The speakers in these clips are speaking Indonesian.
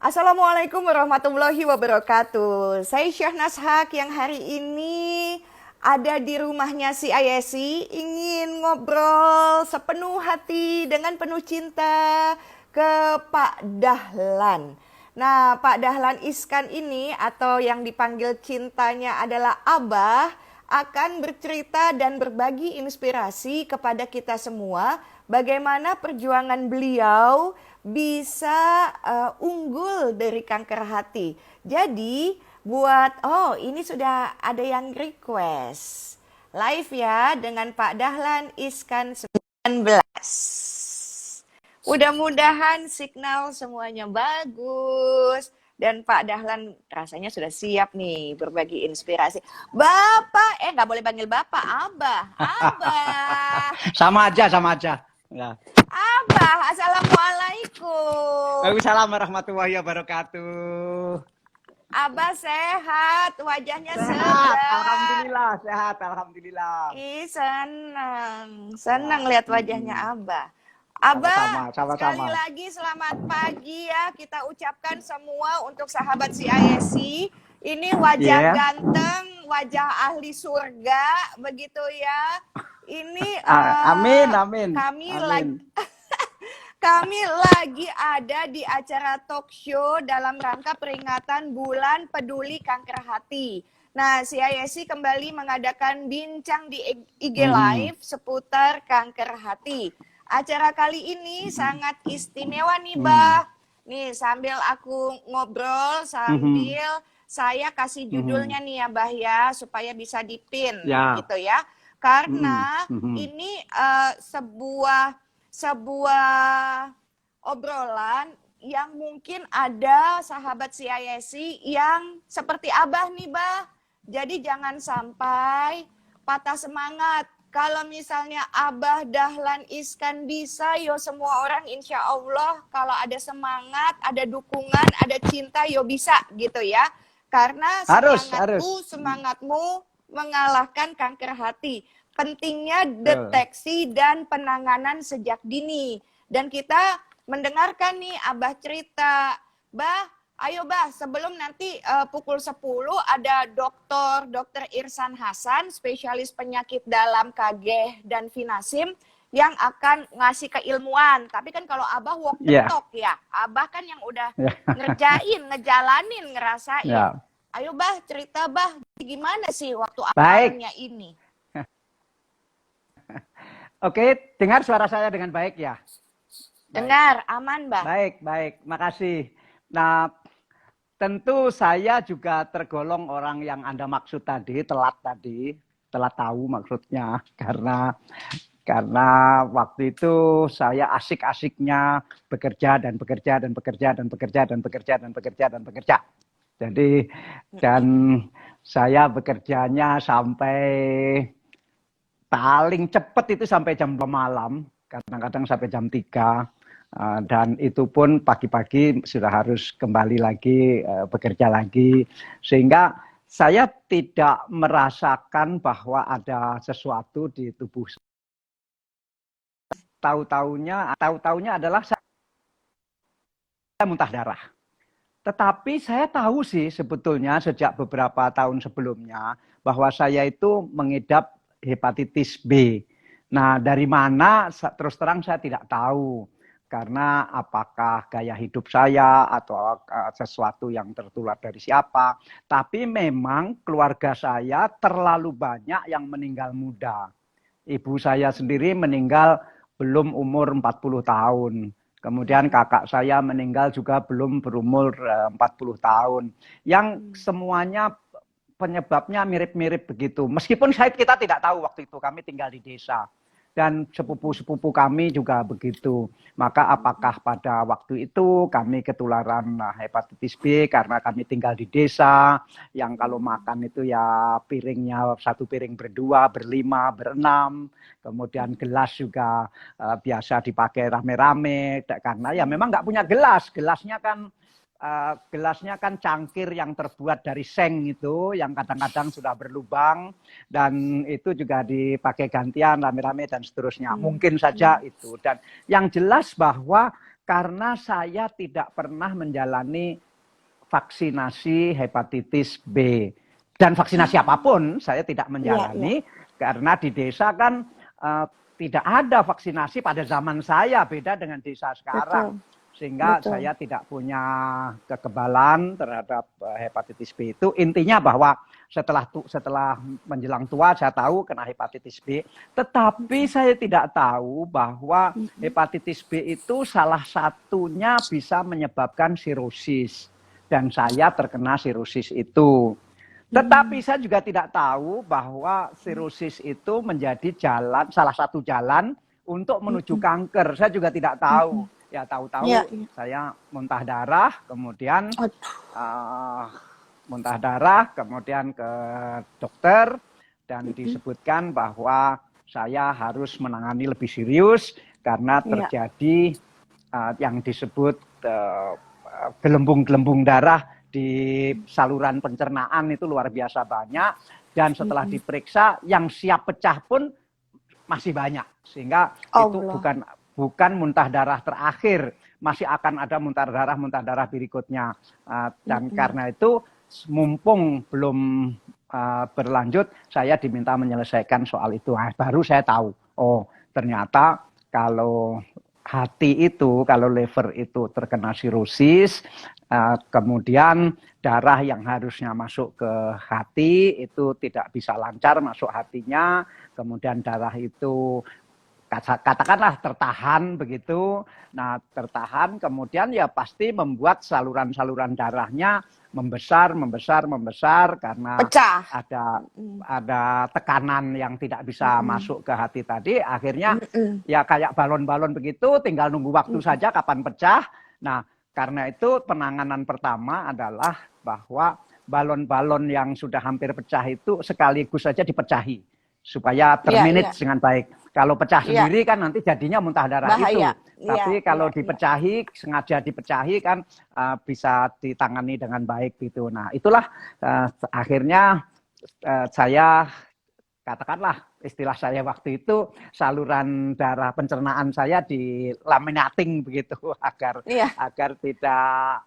Assalamualaikum warahmatullahi wabarakatuh. Saya Syahnas Haq yang hari ini ada di rumahnya si Ayesi, ingin ngobrol sepenuh hati dengan penuh cinta ke Pak Dahlan. Nah, Pak Dahlan Iskan ini atau yang dipanggil cintanya adalah Abah akan bercerita dan berbagi inspirasi kepada kita semua bagaimana perjuangan beliau bisa unggul dari kanker hati. Jadi ini sudah ada yang request live ya dengan Pak Dahlan Iskan 19. Mudah-mudahan signal semuanya bagus. Dan Pak Dahlan rasanya sudah siap nih berbagi inspirasi. Bapak, nggak boleh panggil Bapak, Abah. Abah. Sama aja. Ya. Abah, Assalamualaikum. Waalaikumsalam warahmatullahi wabarakatuh. Abah sehat, wajahnya Sehat, segar. alhamdulillah, sehat, alhamdulillah. Senang lihat wajahnya Abah. Abah, Sama-sama. sekali lagi selamat pagi ya kita ucapkan semua untuk sahabat si Ayesi. Ini wajah ganteng, wajah ahli surga, begitu ya. Ini amin. Kami lagi ada di acara talk show dalam rangka peringatan Bulan Peduli Kanker Hati. Nah, si Ayesi kembali mengadakan bincang di IG Live seputar kanker hati. Acara kali ini sangat istimewa nih, Bah. Nih, sambil aku ngobrol, sambil saya kasih judulnya nih ya, Bah ya, supaya bisa dipin gitu ya. Karena ini sebuah obrolan yang mungkin ada sahabat si Ayesi yang seperti Abah nih, Bah. Jadi jangan sampai patah semangat. Kalau misalnya Abah Dahlan Iskan bisa, yo semua orang insya Allah kalau ada semangat, ada dukungan, ada cinta, yo bisa gitu ya. Karena semangatmu mengalahkan kanker hati. Pentingnya deteksi dan penanganan sejak dini. Dan kita mendengarkan nih Abah cerita, Bah, ayo Bah, sebelum nanti pukul 10 ada Dr. Irsan Hasan, spesialis penyakit dalam KG dan Finasim yang akan ngasih keilmuan. Tapi kan kalau Abah walk the talk ya, Abah kan yang udah ngerjain, ngejalanin, ngerasain. Ayo Bah, cerita Bah, gimana sih waktu awalnya ini? Oke, dengar suara saya dengan baik ya? Dengar, aman Bah. Baik, makasih. Nah, tentu saya juga tergolong orang yang Anda maksud tadi, telat tahu maksudnya, karena waktu itu saya asik-asiknya bekerja. Jadi, dan saya bekerjanya sampai paling cepat itu sampai jam 2 malam, kadang-kadang sampai jam 3. Dan itu pun pagi-pagi sudah harus kembali lagi bekerja lagi, sehingga saya tidak merasakan bahwa ada sesuatu di tubuh. Tahu-taunya adalah saya muntah darah. Tetapi saya tahu sih sebetulnya sejak beberapa tahun sebelumnya bahwa saya itu mengidap hepatitis B. Nah, dari mana terus terang saya tidak tahu. Karena apakah gaya hidup saya atau sesuatu yang tertular dari siapa. Tapi memang keluarga saya terlalu banyak yang meninggal muda. Ibu saya sendiri meninggal belum umur 40 tahun. Kemudian kakak saya meninggal juga belum berumur 40 tahun. Yang semuanya penyebabnya mirip-mirip begitu. Meskipun kita tidak tahu waktu itu, kami tinggal di desa. Dan sepupu-sepupu kami juga begitu. Maka apakah pada waktu itu kami ketularan hepatitis B karena kami tinggal di desa, yang kalau makan itu ya piringnya satu piring berdua, berlima, berenam, kemudian gelas juga biasa dipakai rame-rame, karena ya memang nggak punya gelas, gelasnya kan cangkir yang terbuat dari seng itu, yang kadang-kadang sudah berlubang, dan itu juga dipakai gantian rame-rame dan seterusnya. Mungkin saja itu. Dan yang jelas bahwa karena saya tidak pernah menjalani vaksinasi hepatitis B. Dan vaksinasi apapun saya tidak menjalani, karena di desa kan tidak ada vaksinasi pada zaman saya, beda dengan desa sekarang. Sehingga saya tidak punya kekebalan terhadap hepatitis B itu. Intinya bahwa setelah menjelang tua saya tahu kena hepatitis B, tetapi saya tidak tahu bahwa hepatitis B itu salah satunya bisa menyebabkan sirosis. Dan saya terkena sirosis itu. Tetapi saya juga tidak tahu bahwa sirosis itu menjadi salah satu jalan untuk menuju kanker. Saya juga tidak tahu. Ya tahu-tahu saya muntah darah, kemudian ke dokter dan disebutkan bahwa saya harus menangani lebih serius karena terjadi yang disebut gelembung-gelembung darah di saluran pencernaan itu luar biasa banyak, dan setelah diperiksa yang siap pecah pun masih banyak, sehingga itu bukan muntah darah terakhir, masih akan ada muntah darah berikutnya. Dan karena itu mumpung belum berlanjut, saya diminta menyelesaikan soal itu. Baru saya tahu, oh ternyata kalau hati itu, kalau liver itu terkena sirosis, kemudian darah yang harusnya masuk ke hati itu tidak bisa lancar masuk hatinya, kemudian darah itu katakanlah tertahan begitu. Nah, tertahan kemudian ya pasti membuat saluran-saluran darahnya membesar karena pecah. Ada tekanan yang tidak bisa masuk ke hati tadi. Akhirnya ya kayak balon-balon begitu, tinggal nunggu waktu saja kapan pecah. Nah, karena itu penanganan pertama adalah bahwa balon-balon yang sudah hampir pecah itu sekaligus saja dipecahi supaya termanage dengan baik. Kalau pecah sendiri kan nanti jadinya muntah darah bahaya. itu. Tapi kalau dipecahi, sengaja dipecahi kan bisa ditangani dengan baik gitu. Nah, itulah akhirnya saya katakanlah istilah saya waktu itu saluran darah pencernaan saya di laminating begitu agar tidak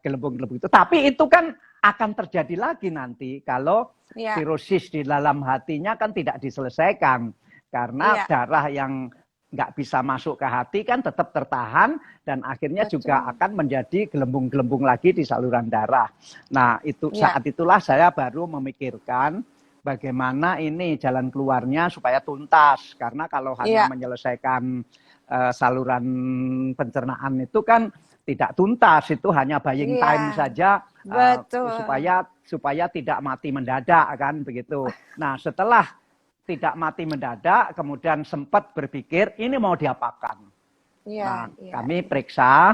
gelembung-gelembung itu. Tapi itu kan akan terjadi lagi nanti kalau sirosis di dalam hatinya kan tidak diselesaikan. Karena darah yang nggak bisa masuk ke hati kan tetap tertahan dan akhirnya juga akan menjadi gelembung-gelembung lagi di saluran darah. Nah, itu saat itulah saya baru memikirkan bagaimana ini jalan keluarnya supaya tuntas. Karena kalau hanya menyelesaikan saluran pencernaan itu kan tidak tuntas, itu hanya buying time saja supaya tidak mati mendadak kan begitu. Nah, setelah tidak mati mendadak, kemudian sempat berpikir ini mau diapakan. Kami periksa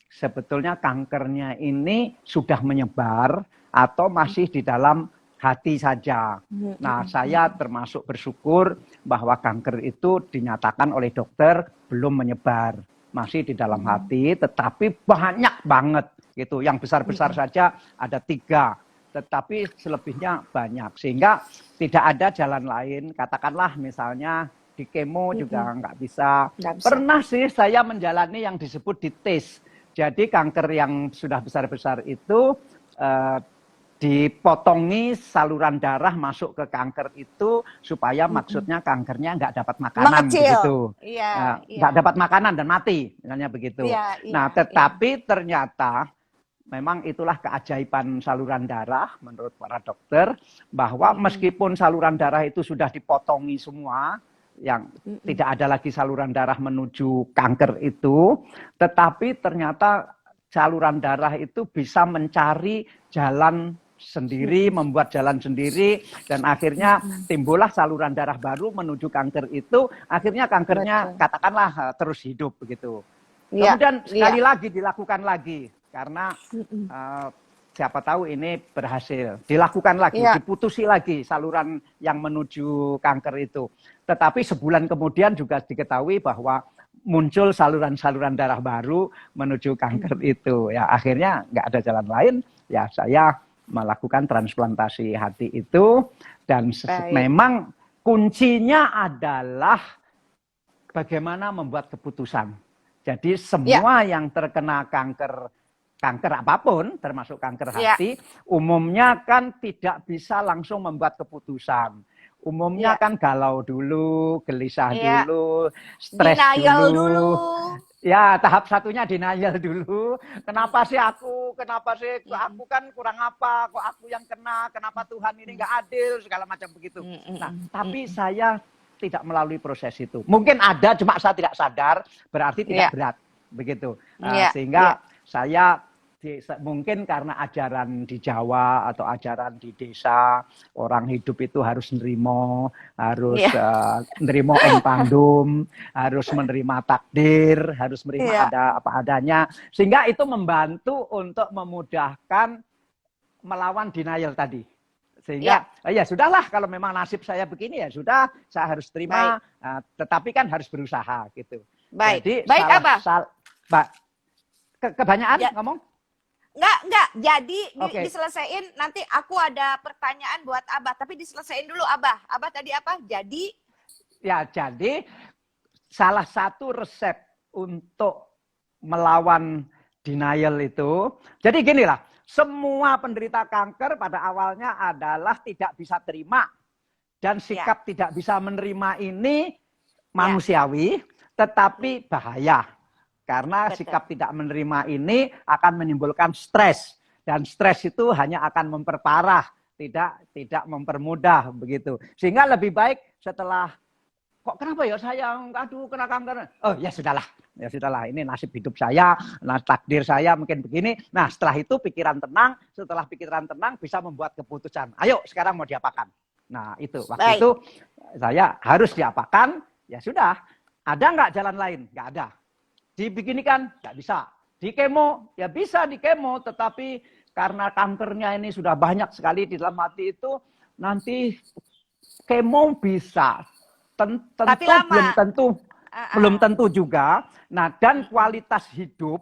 sebetulnya kankernya ini sudah menyebar atau masih di dalam hati saja. Nah, saya termasuk bersyukur bahwa kanker itu dinyatakan oleh dokter belum menyebar, masih di dalam hati, tetapi banyak banget gitu. Yang besar-besar saja ada 3. Tetapi selebihnya banyak, sehingga tidak ada jalan lain. Katakanlah misalnya di kemo juga nggak bisa. Pernah sih saya menjalani yang disebut dites. Jadi kanker yang sudah besar-besar itu dipotongi saluran darah masuk ke kanker itu supaya maksudnya kankernya nggak dapat makanan begitu. Nggak dapat makanan dan mati, misalnya begitu. Nah, tetapi ternyata memang itulah keajaiban saluran darah menurut para dokter, bahwa meskipun saluran darah itu sudah dipotongi semua, yang tidak ada lagi saluran darah menuju kanker itu, tetapi ternyata saluran darah itu bisa mencari jalan sendiri, membuat jalan sendiri, dan akhirnya timbullah saluran darah baru menuju kanker itu, akhirnya kankernya katakanlah terus hidup begitu. Kemudian sekali lagi dilakukan lagi. Karena siapa tahu ini berhasil. Dilakukan lagi, diputusi lagi saluran yang menuju kanker itu. Tetapi sebulan kemudian juga diketahui bahwa muncul saluran-saluran darah baru menuju kanker itu. Ya, akhirnya nggak ada jalan lain, ya saya melakukan transplantasi hati itu. Dan memang kuncinya adalah bagaimana membuat keputusan. Jadi semua yang terkena kanker apapun, termasuk kanker hati, umumnya kan tidak bisa langsung membuat keputusan. Umumnya kan galau dulu, gelisah dulu, stres denial dulu. Ya, tahap satunya denial dulu. Kenapa sih aku? Kenapa sih aku kan kurang apa? Kok aku yang kena? Kenapa Tuhan ini nggak adil? Segala macam begitu. Nah, tapi saya tidak melalui proses itu. Mungkin ada, cuma saya tidak sadar, berarti tidak berat. Begitu. Sehingga saya mungkin karena ajaran di Jawa atau ajaran di desa, orang hidup itu harus nerimo, harus nerimo empandum, harus menerima takdir, harus menerima ada apa adanya, sehingga itu membantu untuk memudahkan melawan denial tadi. Sehingga ya sudahlah, kalau memang nasib saya begini ya sudah, saya harus terima, tetapi kan harus berusaha gitu. Baik. Jadi Baik, Abah. Kebanyakan ngomong? Enggak. Jadi diselesaikan, nanti aku ada pertanyaan buat Abah, tapi diselesaikan dulu Abah. Abah tadi apa? Jadi salah satu resep untuk melawan denial itu, jadi gini lah, semua penderita kanker pada awalnya adalah tidak bisa terima, dan sikap tidak bisa menerima ini manusiawi, tetapi bahaya. Karena sikap tidak menerima ini akan menimbulkan stres, dan stres itu hanya akan memperparah, tidak mempermudah begitu. Sehingga lebih baik setelah kenapa ya saya kena kanker? Oh ya sudahlah, ini nasib hidup saya, takdir saya mungkin begini. Nah, setelah itu pikiran tenang, bisa membuat keputusan. Ayo sekarang mau diapakan? Nah, itu waktu itu saya harus diapakan, ya sudah. Ada nggak jalan lain? Nggak ada. Dibeginikan? Nggak bisa. Di kemo? Ya bisa di kemo, tetapi karena kankernya ini sudah banyak sekali di dalam hati itu, nanti kemo bisa. Belum tentu juga. Nah, dan kualitas hidup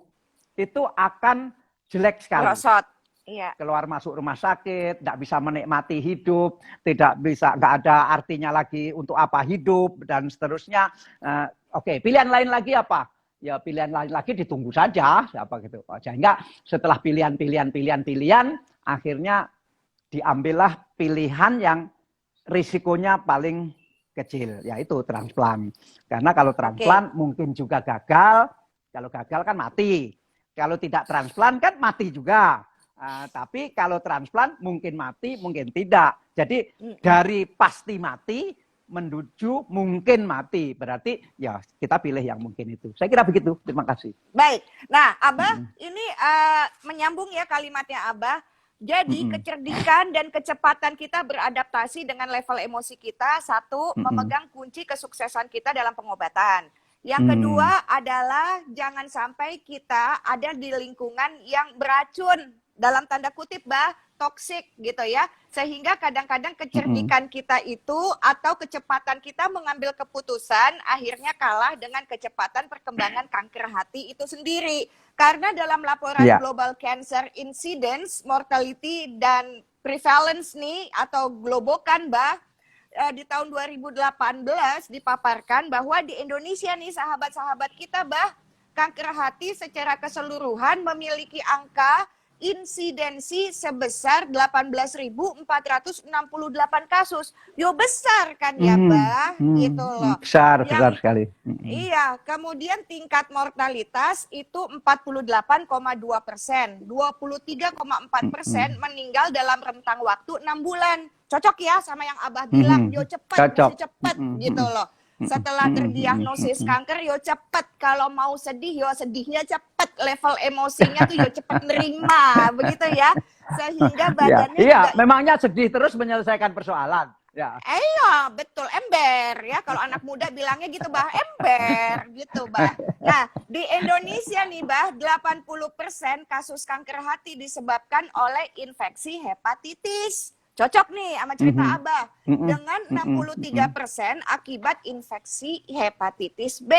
itu akan jelek sekali. Keluar masuk rumah sakit, tidak bisa menikmati hidup, nggak ada artinya lagi untuk apa hidup, dan seterusnya. Pilihan lain lagi apa? Ya pilihan lain lagi ditunggu saja, gitu. Sehingga setelah pilihan, akhirnya diambillah pilihan yang risikonya paling kecil, yaitu transplant. Karena kalau transplant mungkin juga gagal, kalau gagal kan mati. Kalau tidak transplant kan mati juga. Tapi kalau transplant mungkin mati, mungkin tidak. Jadi dari pasti mati menuju mungkin mati. Berarti ya kita pilih yang mungkin itu. Saya kira begitu. Terima kasih. Baik. Nah, Abah, ini menyambung ya kalimatnya Abah. Jadi kecerdikan dan kecepatan kita beradaptasi dengan level emosi kita, satu, memegang kunci kesuksesan kita dalam pengobatan. Yang kedua adalah jangan sampai kita ada di lingkungan yang beracun, dalam tanda kutip, toksik gitu ya. Sehingga kadang-kadang kecerdikan kita itu atau kecepatan kita mengambil keputusan akhirnya kalah dengan kecepatan perkembangan kanker hati itu sendiri. Karena dalam laporan Global Cancer Incidence, Mortality, dan Prevalence nih atau Globokan, di tahun 2018 dipaparkan bahwa di Indonesia nih sahabat-sahabat kita, kanker hati secara keseluruhan memiliki angka insidensi sebesar 18.468 kasus. Yo besar kan ya, gitu loh. Besar sekali. Iya, kemudian tingkat mortalitas itu 48,2%, 23,4% meninggal dalam rentang waktu 6 bulan. Cocok ya sama yang Abah bilang, yo cepat, masih cepat gitu loh. Setelah terdiagnosis kanker, yo cepet. Kalau mau sedih, yo sedihnya cepet. Level emosinya tuh yo cepet nerima, begitu ya. Sehingga badannya juga... memangnya sedih terus menyelesaikan persoalan. Ya. Iya, betul, ember ya. Kalau anak muda bilangnya gitu, ember gitu, Nah, di Indonesia nih, 80% kasus kanker hati disebabkan oleh infeksi hepatitis. Cocok nih sama cerita Abah. Dengan 63% akibat infeksi hepatitis B.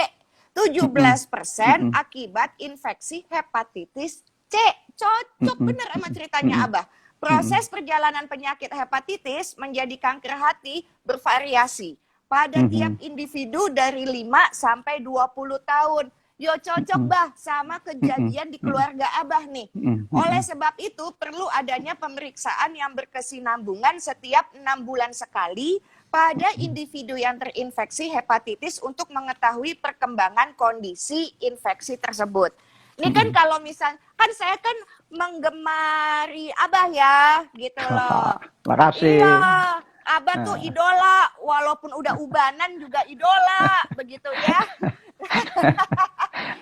17% akibat infeksi hepatitis C. Cocok bener sama ceritanya Abah. Proses perjalanan penyakit hepatitis menjadi kanker hati bervariasi pada tiap individu dari 5 sampai 20 tahun. Yo cocok bah sama kejadian di keluarga Abah nih. Oleh sebab itu perlu adanya pemeriksaan yang berkesinambungan setiap 6 bulan sekali pada individu yang terinfeksi hepatitis untuk mengetahui perkembangan kondisi infeksi tersebut. Ini kan kalau misal, kan saya kan menggemari Abah ya, gitu loh. Makasih. Iya, Abah tuh idola, walaupun udah ubanan juga idola, begitu ya.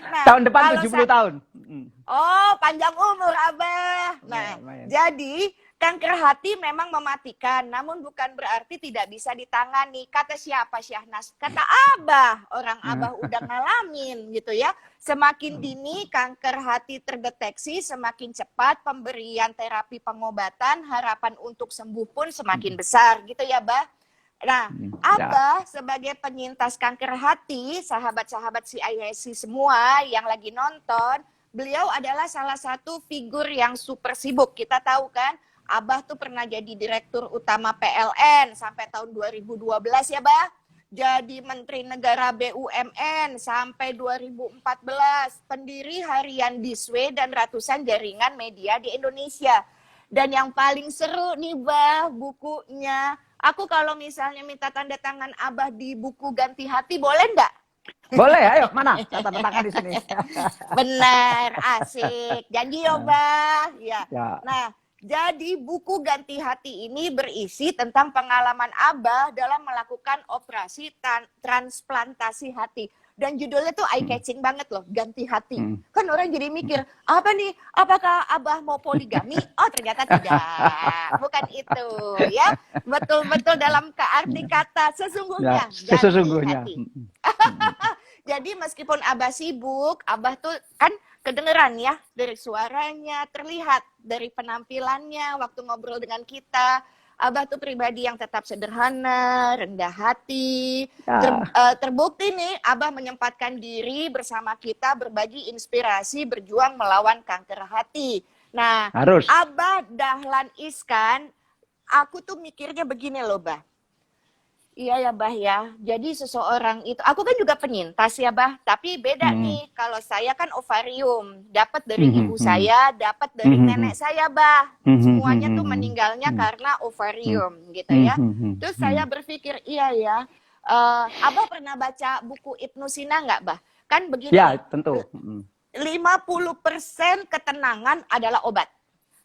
Nah, Tahun depan kalau 70 tahun. Oh, panjang umur Abah. Nah, lumayan. jadi kanker hati memang mematikan, namun bukan berarti tidak bisa ditangani. Kata siapa Syahnas? Kata Abah. Orang Abah udah ngalamin gitu ya. Semakin dini kanker hati terdeteksi, semakin cepat pemberian terapi pengobatan, harapan untuk sembuh pun semakin besar gitu ya, Bah. Nah, Abah sebagai penyintas kanker hati, sahabat-sahabat CISC semua yang lagi nonton, beliau adalah salah satu figur yang super sibuk. Kita tahu kan, Abah tuh pernah jadi direktur utama PLN sampai tahun 2012 ya, Bah. Jadi Menteri Negara BUMN sampai 2014. Pendiri harian Diswe dan ratusan jaringan media di Indonesia. Dan yang paling seru nih, Bah, bukunya. Aku kalau misalnya minta tanda tangan Abah di buku Ganti Hati, boleh nggak? Boleh, ayo, mana? Saya tanda tangan di sini. Benar, asik. Janji ya, Bah. Ya. Ya. Nah, jadi buku Ganti Hati ini berisi tentang pengalaman Abah dalam melakukan operasi transplantasi hati. Dan judulnya tuh eye-catching banget loh, Ganti Hati. Kan orang jadi mikir, apa nih, apakah Abah mau poligami? Oh ternyata tidak, bukan itu ya. Betul-betul dalam arti kata sesungguhnya. Ya, sesungguhnya. Jadi meskipun Abah sibuk, Abah tuh kan kedengeran ya dari suaranya, terlihat dari penampilannya waktu ngobrol dengan kita. Abah tuh pribadi yang tetap sederhana, rendah hati. Terbukti nih, Abah menyempatkan diri bersama kita berbagi inspirasi berjuang melawan kanker hati. Nah, harus. Abah Dahlan Iskan, aku tuh mikirnya begini loh, Bah. Iya ya, Bah ya. Jadi seseorang itu, aku kan juga penyintas ya, Bah. Tapi beda nih, kalau saya kan ovarium, dapat dari ibu saya, dapat dari nenek saya, Bah. Semuanya tuh meninggalnya karena ovarium, gitu ya. Terus saya berpikir, iya ya. Abah pernah baca buku Ibnu Sina nggak, Bah? Kan begini. Ya, tentu. 50% ketenangan adalah obat.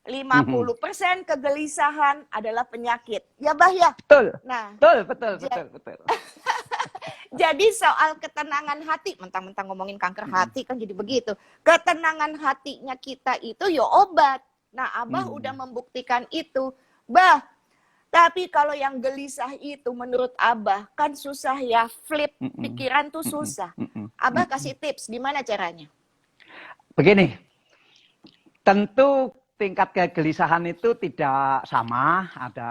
50% kegelisahan adalah penyakit. Ya, Bah ya? Betul. Nah, betul. Jadi soal ketenangan hati, mentang-mentang ngomongin kanker hati kan jadi begitu. Ketenangan hatinya kita itu ya obat. Nah, Abah udah membuktikan itu. Bah, tapi kalau yang gelisah itu menurut Abah kan susah ya, flip pikiran tuh susah. Abah kasih tips gimana caranya? Begini, tentu tingkat kegelisahan itu tidak sama, ada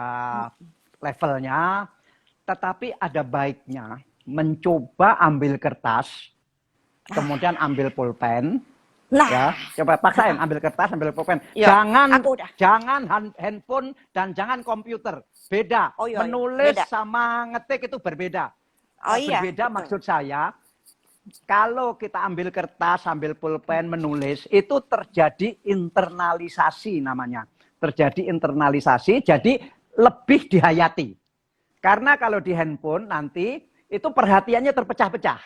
levelnya, tetapi ada baiknya mencoba ambil kertas, kemudian ambil pulpen, ya, coba paksain ambil kertas, ambil pulpen. Jangan handphone dan jangan komputer, beda. Menulis beda. Sama ngetik itu berbeda. Berbeda maksud saya. Kalau kita ambil kertas, ambil pulpen, menulis, itu terjadi internalisasi namanya. Terjadi internalisasi, jadi lebih dihayati. Karena kalau di handphone nanti, itu perhatiannya terpecah-pecah.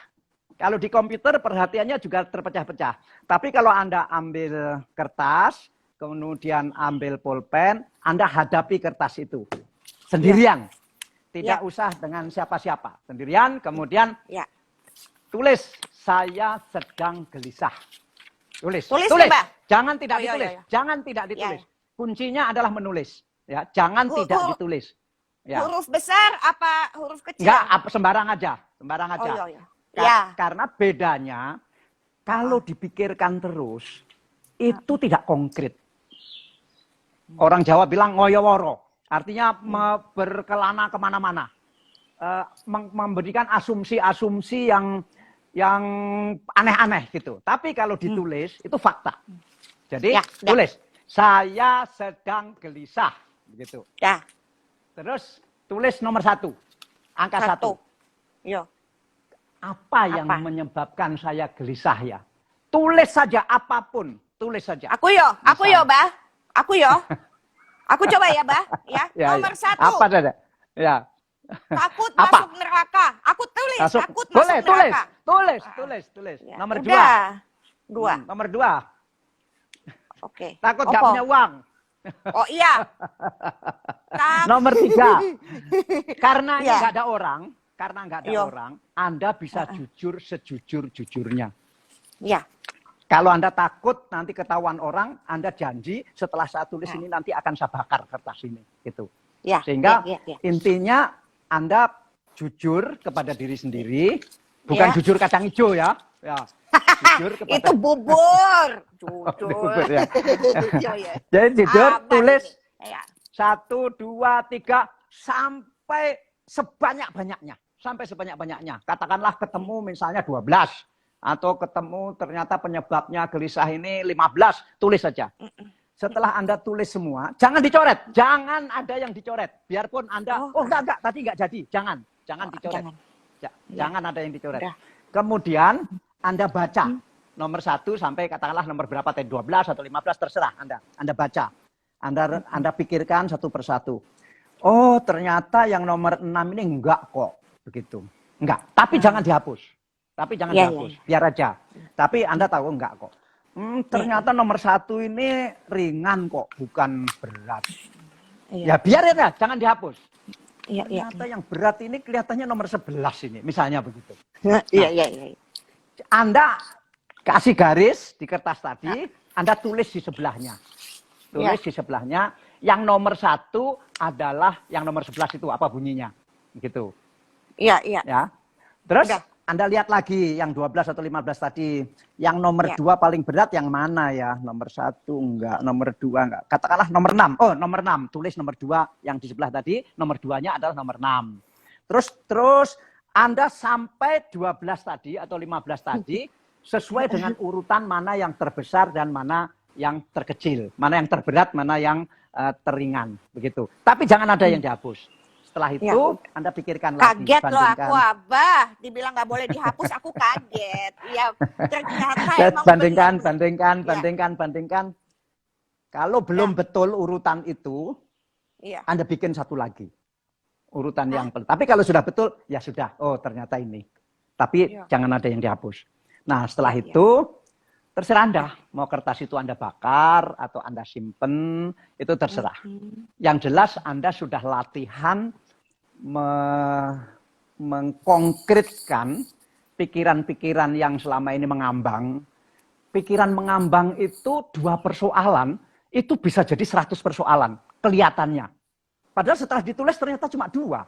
Kalau di komputer perhatiannya juga terpecah-pecah. Tapi kalau Anda ambil kertas, kemudian ambil pulpen, Anda hadapi kertas itu. Sendirian. Tidak usah dengan siapa-siapa. Sendirian, kemudian... tulis, saya sedang gelisah. Tulis. Ya, jangan tidak ditulis. Jangan tidak ditulis. Kuncinya adalah menulis. Ya, jangan tidak ditulis. Ya. Huruf besar apa huruf kecil? Enggak, sembarang aja. Karena bedanya, kalau dipikirkan terus, itu tidak konkret. Orang Jawa bilang ngoyoworo. Artinya berkelana kemana-mana. Memberikan asumsi-asumsi yang aneh-aneh gitu. Tapi kalau ditulis itu fakta. Jadi tulis, saya sedang gelisah begitu. Ya. Terus tulis nomor 1, angka 1. Apa yang Apa? menyebabkan saya gelisah ya? Tulis saja apapun, tulis saja. Aku yo, Bah. Aku yo. Aku coba ya, Bah. Ya, Ya, nomor ya. 1. Apa saja? Ya. Takut Apa? masuk neraka. Aku tulis, Masuk. takut Boleh, masuk neraka. tulis. Ya, Nomor udah. 2. 2. Nomor 2. Oke. Takut nggak Opo. punya uang. Oh iya. Nomor 3. Karena ini Ya. nggak ada orang, Iya. Anda bisa jujur sejujur-jujurnya. Ya. Kalau Anda takut nanti ketahuan orang, Anda janji setelah saya tulis ini nanti akan saya bakar kertas ini. Gitu. Ya. Sehingga ya. intinya Anda jujur kepada diri sendiri, bukan Ya. jujur kacang hijau ya. Ya. Jujur kepada Itu bubur. Jujur. Bubur, ya. Jujur, ya. Jadi jujur, Abang tulis ini. Ya. 1, 2, 3 sampai sebanyak-banyaknya. Sampai sebanyak-banyaknya. Katakanlah ketemu misalnya 12. Atau ketemu ternyata penyebabnya gelisah ini 15. Tulis saja. Setelah Anda tulis semua, jangan dicoret. Jangan ada yang dicoret. Biarpun Anda, enggak, tadi enggak jadi. Jangan dicoret. Jangan ada yang dicoret. Udah. Kemudian Anda baca. Nomor 1 sampai katakanlah nomor berapa tadi, 12 atau 15, terserah Anda. Anda baca. Anda pikirkan satu persatu. Oh, ternyata yang nomor 6 ini enggak kok. Begitu. Enggak. Tapi jangan dihapus. Dihapus. Biar aja. Tapi Anda tahu enggak kok. Ternyata nomor 1 ini ringan kok. Bukan berat. Ya biarin ya. Jangan dihapus. Ternyata yang berat ini kelihatannya nomor 11 ini. Misalnya begitu. Iya. Anda kasih garis di kertas tadi. Anda tulis di sebelahnya. Tulis di sebelahnya. Yang nomor 1 adalah yang nomor 11 itu apa bunyinya. Gitu. Iya. Ya. Terus Udah. Anda lihat lagi yang 12 atau 15 tadi. Yang nomor 2 paling berat yang mana ya? Nomor 1 enggak, nomor 2 enggak. Katakanlah nomor 6. Oh, nomor 6. Tulis nomor 2 yang di sebelah tadi. Nomor 2-nya adalah nomor 6. Terus Anda sampai 12 tadi atau 15 tadi sesuai dengan urutan mana yang terbesar dan mana yang terkecil. Mana yang terberat, mana yang teringan. Begitu. Tapi jangan ada yang dihapus. Setelah itu Anda pikirkan lagi. Kaget loh aku, Abah. Dibilang nggak boleh dihapus, aku kaget. Iya, ternyata emang bandingkan. Kalau belum betul urutan itu, Anda bikin satu lagi. Urutan yang betul. Tapi kalau sudah betul, ya sudah. Oh, ternyata ini. Tapi jangan ada yang dihapus. Nah, setelah itu, terserah Anda. Mau kertas itu Anda bakar atau Anda simpen, itu terserah. Yang jelas Anda sudah latihan mengkonkretkan pikiran-pikiran yang selama ini mengambang. Pikiran mengambang itu 2 persoalan, itu bisa jadi 100 persoalan, kelihatannya. Padahal setelah ditulis ternyata cuma 2.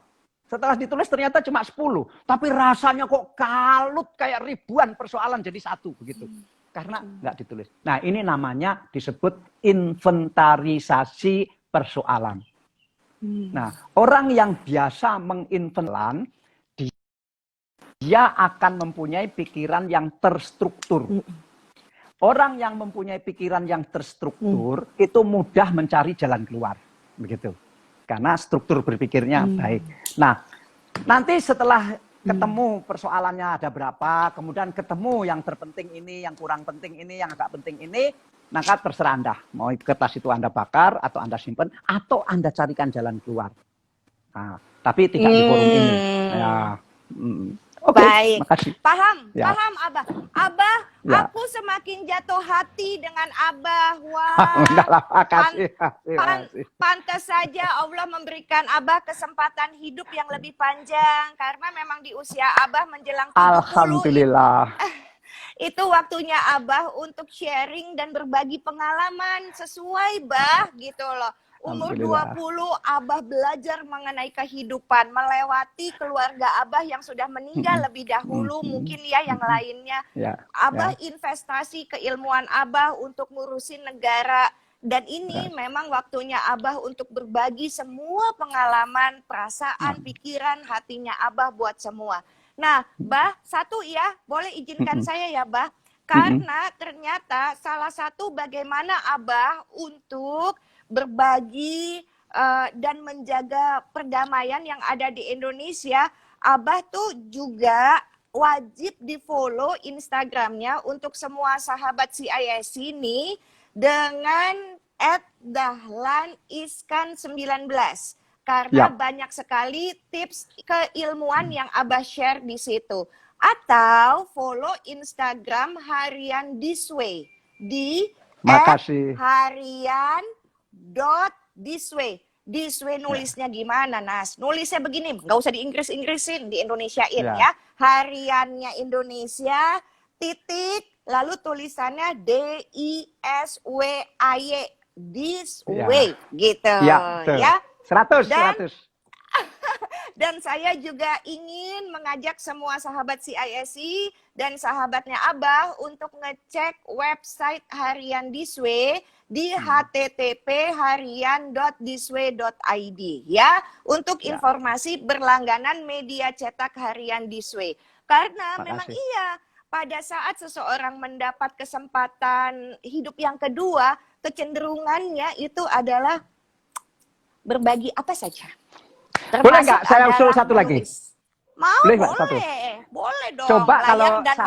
Setelah ditulis ternyata cuma 10. Tapi rasanya kok kalut kayak ribuan persoalan jadi 1 begitu. Karena nggak ditulis. Nah, ini namanya disebut inventarisasi persoalan. Nah, orang yang biasa menginventarisasi, dia akan mempunyai pikiran yang terstruktur. Orang yang mempunyai pikiran yang terstruktur, itu mudah mencari jalan keluar. Begitu. Karena struktur berpikirnya baik. Nah, nanti setelah ketemu persoalannya ada berapa, kemudian ketemu yang terpenting ini, yang kurang penting ini, yang agak penting ini, maka terserah Anda. Mau kertas itu Anda bakar, atau Anda simpan, atau Anda carikan jalan keluar. Nah, tapi tidak di forum ini. Ya. Oke, baik. makasih. Paham, Ya. paham Abah. Abah, Ya. aku semakin jatuh hati dengan Abah. Wah, Enggak lah, makasih. pantas saja Allah memberikan Abah kesempatan hidup yang lebih panjang. Karena memang di usia Abah menjelang 70. Alhamdulillah. Itu waktunya Abah untuk sharing dan berbagi pengalaman sesuai Bah gitu loh. Umur 20 Abah belajar mengenai kehidupan, melewati keluarga Abah yang sudah meninggal lebih dahulu, mungkin ya yang lainnya. Abah investasi keilmuan Abah untuk ngurusin negara. Dan ini memang waktunya Abah untuk berbagi semua pengalaman, perasaan, pikiran, hatinya Abah buat semua. Nah, Bah, satu ya, boleh izinkan saya ya, Bah. Karena ternyata salah satu bagaimana Abah untuk berbagi dan menjaga perdamaian yang ada di Indonesia, Abah tuh juga wajib di-follow Instagramnya untuk semua sahabat CISC ini dengan @dahlan_iskan19 karena banyak sekali tips keilmuan yang Abah share di situ. Atau follow Instagram Harian This Way di Makasih. @harian.thisway. This way nulisnya gimana, Nas? Nulisnya begini, nggak usah di Inggris-Inggrisin, di Indonesiain ya. Hariannya Indonesia, titik, lalu tulisannya DISWAY. This way, gitu ya. 100. Dan saya juga ingin mengajak semua sahabat CISC dan sahabatnya Abah untuk ngecek website Harian This Way di http://harian.thisway.id ya, untuk informasi berlangganan media cetak Harian This Way. Karena memang iya, pada saat seseorang mendapat kesempatan hidup yang kedua, kecenderungannya itu adalah berbagi apa saja. Boleh nggak saya usul satu lagi? Mau, boleh. Boleh dong. Coba kalau dan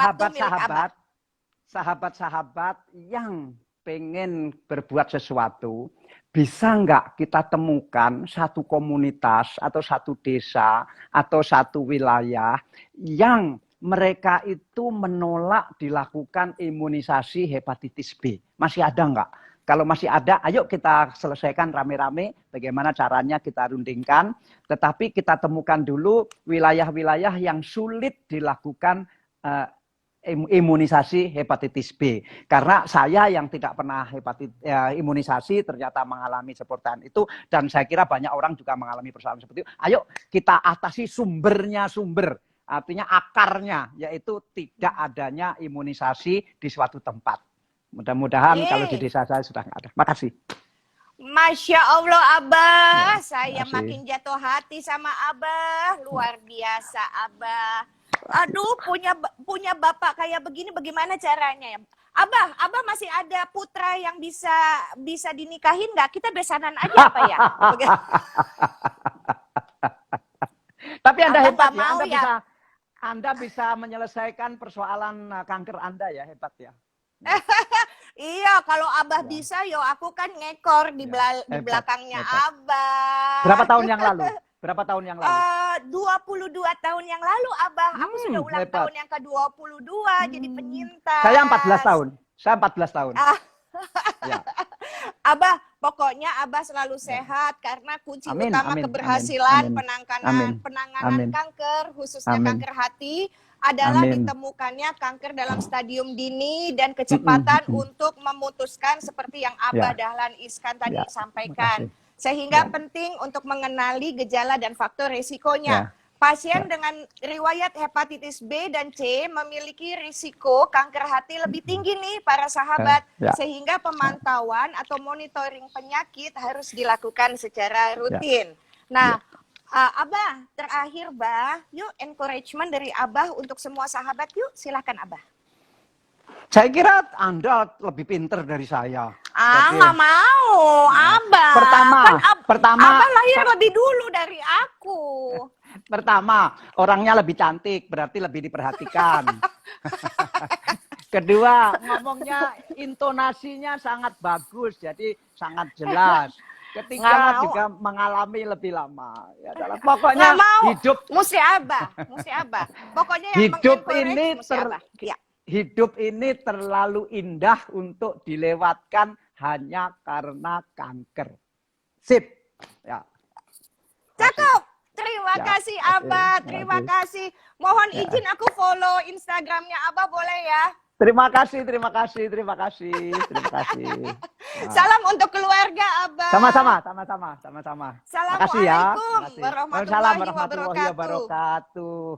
sahabat-sahabat yang pengen berbuat sesuatu, bisa nggak kita temukan satu komunitas atau satu desa atau satu wilayah yang mereka itu menolak dilakukan imunisasi hepatitis B? Masih ada nggak? Kalau masih ada, ayo kita selesaikan rame-rame bagaimana caranya kita rundingkan. Tetapi kita temukan dulu wilayah-wilayah yang sulit dilakukan imunisasi hepatitis B. Karena saya yang tidak pernah imunisasi ternyata mengalami seperti itu. Dan saya kira banyak orang juga mengalami persoalan seperti itu. Ayo kita atasi sumbernya. Artinya akarnya, yaitu tidak adanya imunisasi di suatu tempat. Mudah-mudahan kalau di desa saya sudah nggak ada. Makasih. Masya Allah Abah, saya makin jatuh hati sama Abah, luar biasa Abah. Aduh, punya bapak kayak begini, bagaimana caranya ya? Abah masih ada putra yang bisa dinikahin nggak? Kita besanan aja apa ya? Tapi Anda hebat ya, Anda bisa menyelesaikan persoalan kanker Anda ya, hebat ya. Iya, kalau Abah bisa, yo aku kan ngekor di belakangnya hebat. Abah. Berapa tahun yang lalu? 22 tahun yang lalu, Abah. Aku sudah ulang tahun yang ke-22, jadi penyintas. Saya 14 tahun. Ya. Abah, pokoknya Abah selalu sehat karena kunci utama keberhasilan penanganan kanker, khususnya kanker hati, adalah ditemukannya kanker dalam stadium dini dan kecepatan untuk memutuskan seperti yang Abah Dahlan Iskan tadi sampaikan. Sehingga penting untuk mengenali gejala dan faktor risikonya. Pasien dengan riwayat hepatitis B dan C memiliki risiko kanker hati lebih tinggi nih para sahabat. Sehingga pemantauan atau monitoring penyakit harus dilakukan secara rutin. Nah, Abah, terakhir yuk encouragement dari Abah untuk semua sahabat, yuk silakan Abah. Saya kira Anda lebih pinter dari saya. Nggak mau, Abah. Pertama, Abah lahir lebih dulu dari aku. Pertama, orangnya lebih cantik, berarti lebih diperhatikan. Kedua, ngomongnya intonasinya sangat bagus, jadi sangat jelas. Ketiga juga mengalami lebih lama. Ya, pokoknya hidup mesti Abah. Pokoknya yang hidup ini terlalu indah untuk dilewatkan hanya karena kanker. Sip. Ya. Cakep. Terima kasih Abah. Terima kasih. Mohon izin aku follow Instagramnya Abah, boleh ya? Terima kasih. Salam untuk keluarga Abah. Sama-sama. Assalamualaikum warahmatullahi wabarakatuh.